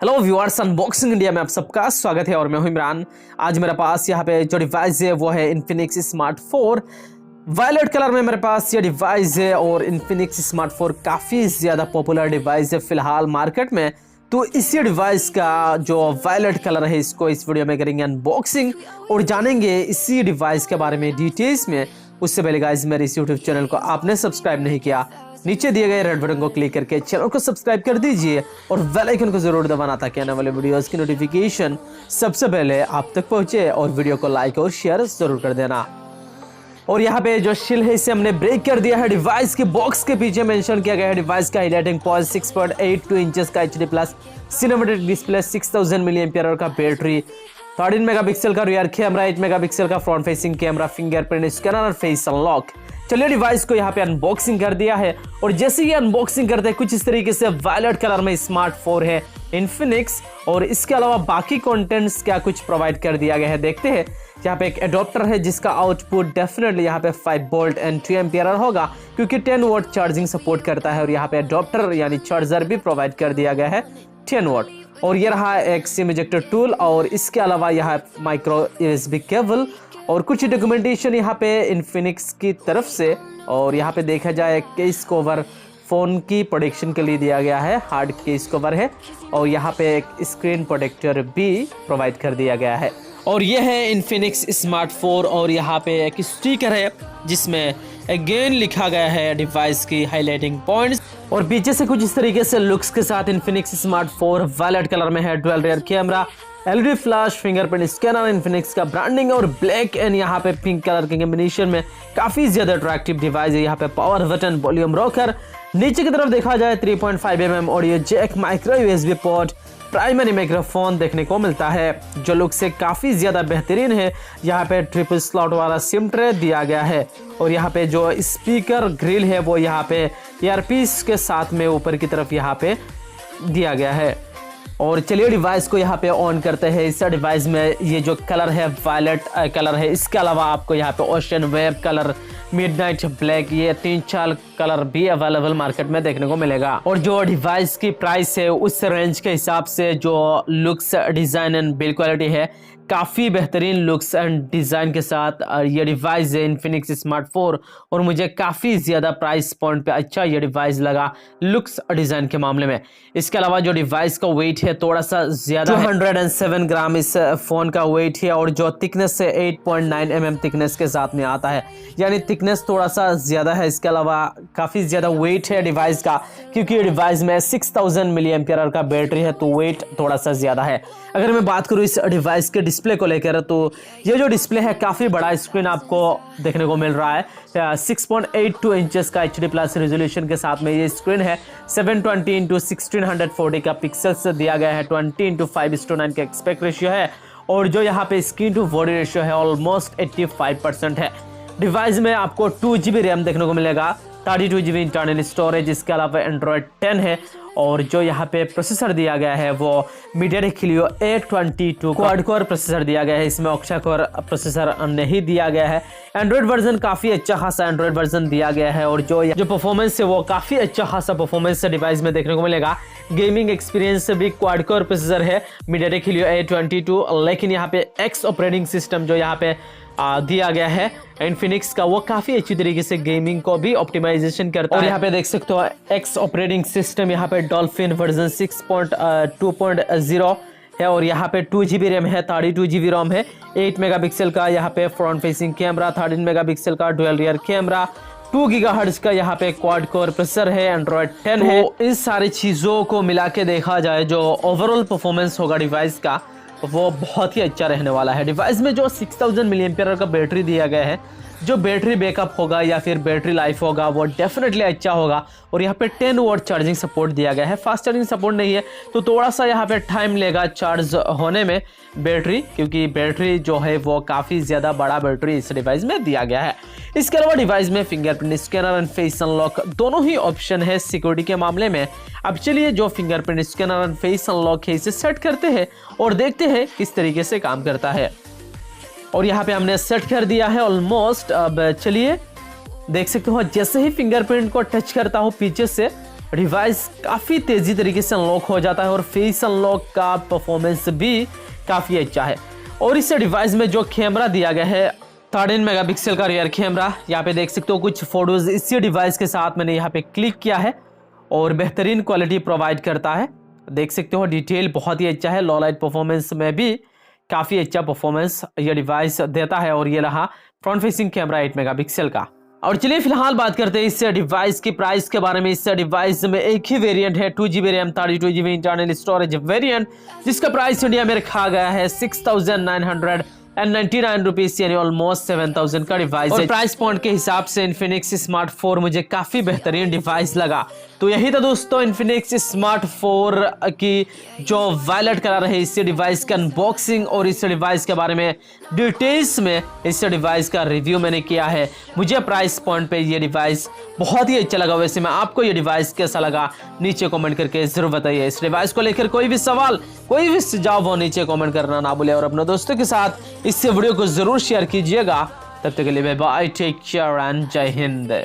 Hello viewers, unboxing India में आप सबका स्वागत है और मैं हूं इमरान। आज मेरे पास यहाँ पे जो डिवाइस है वो है इन्फिनिक्स स्मार्ट 4 वायलेट कलर में मेरे पास ये डिवाइस है। और इन्फिनिक्स स्मार्ट 4 काफ़ी ज़्यादा पॉपुलर डिवाइस है फिलहाल मार्केट में। तो इसी डिवाइस का जो वायलेट कलर है इसको इस वीडियो में करेंगे अनबॉक्सिंग और जानेंगे इसी डिवाइस के बारे में डिटेल्स में। उससे पहले गाइस, मेरे इस यूट्यूब चैनल को आपने सब्सक्राइब नहीं किया, नीचे दिए गए रेड बटन को क्लिक करके चैनल को सब्सक्राइब कर दीजिए और बेल आइकन को जरूर दबाना ताकि आने वाले वीडियोस की नोटिफिकेशन सबसे पहले आप तक पहुंचे। और वीडियो को लाइक और शेयर जरूर कर देना। और यहाँ पे जो शील है इसे हमने ब्रेक कर दिया है। डिवाइस के बॉक्स के पीछे मेंशन किया गया है डिवाइस का हाईलाइटिंग पॉइंट 6.82 इंचेस का HD plus cinematic display, 6000 mAh का बैटरी, 13 मेगापिक्सल का रियर कैमरा, 8 मेगापिक्सल का front facing camera, fingerprint scanner और फेस अनलॉक। चलिए डिवाइस को यहाँ पे अनबॉक्सिंग कर दिया है और जैसे ही अनबॉक्सिंग करते हैं कुछ इस तरीके से वायलेट कलर में स्मार्ट 4 है इन्फिनिक्स। और इसके अलावा बाकी कंटेंट्स क्या कुछ प्रोवाइड कर दिया गया है देखते हैं। यहाँ पे एक एडोप्टर है जिसका आउटपुट डेफिनेटली यहाँ पे 5 वोल्ट एंड 2 एम्पियर होगा क्योंकि 10 वोल्ट चार्जिंग सपोर्ट करता है। और यहाँ पे एडोप्टर यानी चार्जर भी प्रोवाइड कर दिया गया है 10 वोल्ट। और ये रहा एक सिम इजेक्टर टूल और इसके अलावा यहाँ माइक्रो USB केबल और कुछ डॉक्यूमेंटेशन यहाँ पे इन्फिनिक्स की तरफ से। और यहाँ पे देखा जाए केस कवर फ़ोन की प्रोटेक्शन के लिए दिया गया है, हार्ड केस कवर है। और यहाँ पे एक स्क्रीन प्रोटेक्टर भी प्रोवाइड कर दिया गया है। और ये है इन्फिनिक्स स्मार्ट 4 और यहाँ पे एक स्टिकर है जिसमें अगेन लिखा गया है डिवाइस की हाईलाइटिंग पॉइंट्स। और पीछे से कुछ इस तरीके से लुक्स के साथ इन्फिनिक्स स्मार्ट 4 वायलेट कलर में है। Dual rear camera, LED flash, fingerprint scanner, Infinix का ब्रांडिंग और ब्लैक एंड यहाँ पे पिंक कलर के कॉम्बिनेशन में काफी ज्यादा अट्रैक्टिव डिवाइस है। यहाँ पे पावर बटन, वॉल्यूम रॉकर, नीचे की तरफ देखा जाए 3.5 mm audio jack, micro USB port, primary microphone देखने को मिलता है जो लुक से काफी ज्यादा बेहतरीन है। यहाँ पे ट्रिपल स्लॉट वाला सिम ट्रे दिया गया है। और यहाँ पे जो स्पीकर ग्रिल है वो यहाँ पे ईयरपीस के साथ में ऊपर की तरफ यहाँ पे दिया गया है। और चलिए डिवाइस को यहाँ पे ऑन करते हैं। इस डिवाइस में ये जो कलर है वायलेट कलर है, इसके अलावा आपको यहाँ पे ocean web colour, midnight black, ये 3-4 कलर भी अवेलेबल मार्केट में देखने को मिलेगा। और जो डिवाइस की प्राइस है उस रेंज के हिसाब से जो looks, design and build quality है काफ़ी बेहतरीन लुक्स एंड डिज़ाइन के साथ ये डिवाइस है इन्फिनिक्स स्मार्ट 4। और मुझे काफ़ी ज़्यादा प्राइस पॉइंट पे अच्छा ये डिवाइस लगा लुक्स और डिज़ाइन के मामले में। इसके अलावा जो डिवाइस का वेट है थोड़ा सा ज़्यादा, 207 ग्राम इस फ़ोन का वेट है। और जो थिकनेस है 8.9 mm थिकनेस के साथ में आता है, यानी थिकनेस थोड़ा सा ज़्यादा है। इसके अलावा काफ़ी ज़्यादा वेट है डिवाइस का क्योंकि डिवाइस में 6000 mAh का बैटरी है तो वेट थोड़ा सा ज़्यादा है। अगर मैं बात करूँ इस डिवाइस के डिस्प्ले को लेकर तो ये जो डिस्प्ले है काफ़ी बड़ा स्क्रीन आपको देखने को मिल रहा है। 6.82 इंचेस का HD प्लस रेजोल्यूशन के साथ में ये स्क्रीन है। 720x1640 का पिक्सल्स दिया गया है। 20x5:9 का एस्पेक्ट रेशियो है। और जो यहाँ पे स्क्रीन टू बॉडी रेशियो है ऑलमोस्ट 85% है। डिवाइस में आपको 2GB रैम देखने को मिलेगा, 32GB इंटरनल स्टोरेज। इसके अलावा एंड्रॉयड 10 है। और जो यहाँ पे प्रोसेसर दिया गया है वो MediaTek Helio A22 quad core processor दिया गया है, इसमें ऑक्टा कोर प्रोसेसर नहीं दिया गया है। एंड्रॉयड वर्जन काफ़ी अच्छा खासा एंड्रॉयड वर्जन दिया गया है। और जो परफॉर्मेंस है वो काफ़ी अच्छा खासा परफॉर्मेंस डिवाइस में देखने को मिलेगा। गेमिंग एक्सपीरियंस भी क्वाड कोर प्रोसेसर है मीडियाटेक हीलियो A22, लेकिन यहाँ पे X ऑपरेटिंग सिस्टम जो यहाँ पे दिया गया है इन्फिनिक्स का वो काफ़ी अच्छी तरीके से गेमिंग को भी ऑप्टिमाइजेशन करता है। और यहाँ पे देख सकते हो X ऑपरेटिंग सिस्टम यहाँ पे डॉल्फिन वर्जन 6.2.0 है। और यहाँ पे 2GB रैम है, 32GB रोम है, 8 मेगापिक्सल का यहाँ पे फ्रंट फेसिंग कैमरा, 13 मेगापिक्सल का डुअल रियर कैमरा, 2 गीगाहर्ट्ज का यहाँ पे क्वाड कोर प्रोसेसर है, एंड्रॉयड 10 है। इन सारी चीज़ों को मिला के देखा जाए जो ओवरऑल परफॉर्मेंस होगा डिवाइस का वो बहुत ही अच्छा रहने वाला है। डिवाइस में जो 6000 mAh का बैटरी दिया गया है, जो बैटरी बैकअप होगा या फिर बैटरी लाइफ होगा वो डेफिनेटली अच्छा होगा। और यहाँ पे 10 वोल्ट चार्जिंग सपोर्ट दिया गया है। फास्ट चार्जिंग सपोर्ट नहीं है तो थोड़ा सा यहाँ पे टाइम लेगा चार्ज होने में बैटरी, क्योंकि बैटरी जो है वो काफ़ी ज़्यादा बड़ा बैटरी इस डिवाइस में दिया गया है। इसके अलावा डिवाइस में fingerprint scanner and face unlock दोनों ही ऑप्शन है सिक्योरिटी के मामले में। अब चलिए जो fingerprint scanner and face unlock है इसे सेट करते हैं और देखते हैं किस तरीके से काम करता है। और यहाँ पे हमने सेट कर दिया है ऑलमोस्ट। अब चलिए देख सकते हो जैसे ही फिंगरप्रिंट को टच करता हूँ पीछे से डिवाइस काफ़ी तेज़ी तरीके से अनलॉक हो जाता है और फेस अनलॉक का परफॉर्मेंस भी काफ़ी अच्छा है। और इस डिवाइस में जो कैमरा दिया गया है 13 मेगापिक्सल का रियर कैमरा, यहाँ पे देख सकते हो कुछ फोटोज इसी डिवाइस के साथ मैंने यहाँ पे क्लिक किया है और बेहतरीन क्वालिटी प्रोवाइड करता है। देख सकते हो डिटेल बहुत ही अच्छा है, लो लाइट परफॉर्मेंस में भी काफ़ी अच्छा परफॉर्मेंस ये डिवाइस देता है। और ये रहा फ्रंट फेसिंग कैमरा 8 मेगापिक्सल का। और चलिए फिलहाल बात करते हैं इस डिवाइस की प्राइस के बारे में। इस डिवाइस में एक ही वेरिएंट है 2GB RAM 32GB internal storage variant, जिसका प्राइस इंडिया में रखा गया है 6,999 रुपीज, यानी ऑलमोस्ट 7,000 का डिवाइस है। प्राइस पॉइंट के हिसाब से इन्फिनिक्स स्मार्ट 4 मुझे काफी बेहतरीन डिवाइस लगा। तो यही था दोस्तों इन्फिनिक्स स्मार्ट 4 की जो वायलेट कलर है इस डिवाइस का अनबॉक्सिंग और इस डिवाइस के बारे में डिटेल्स में इस डिवाइस का रिव्यू मैंने किया है। मुझे प्राइस पॉइंट पे ये डिवाइस बहुत ही अच्छा लगा। वैसे में आपको ये डिवाइस कैसा लगा नीचे कमेंट करके जरूर बताइए। इस डिवाइस को लेकर कोई भी सवाल, कोई भी सुझाव वो नीचे कमेंट करना ना भूले और अपने दोस्तों के साथ इस वीडियो को जरूर शेयर कीजिएगा। तब तक के लिए bye bye, take care and जय हिंद।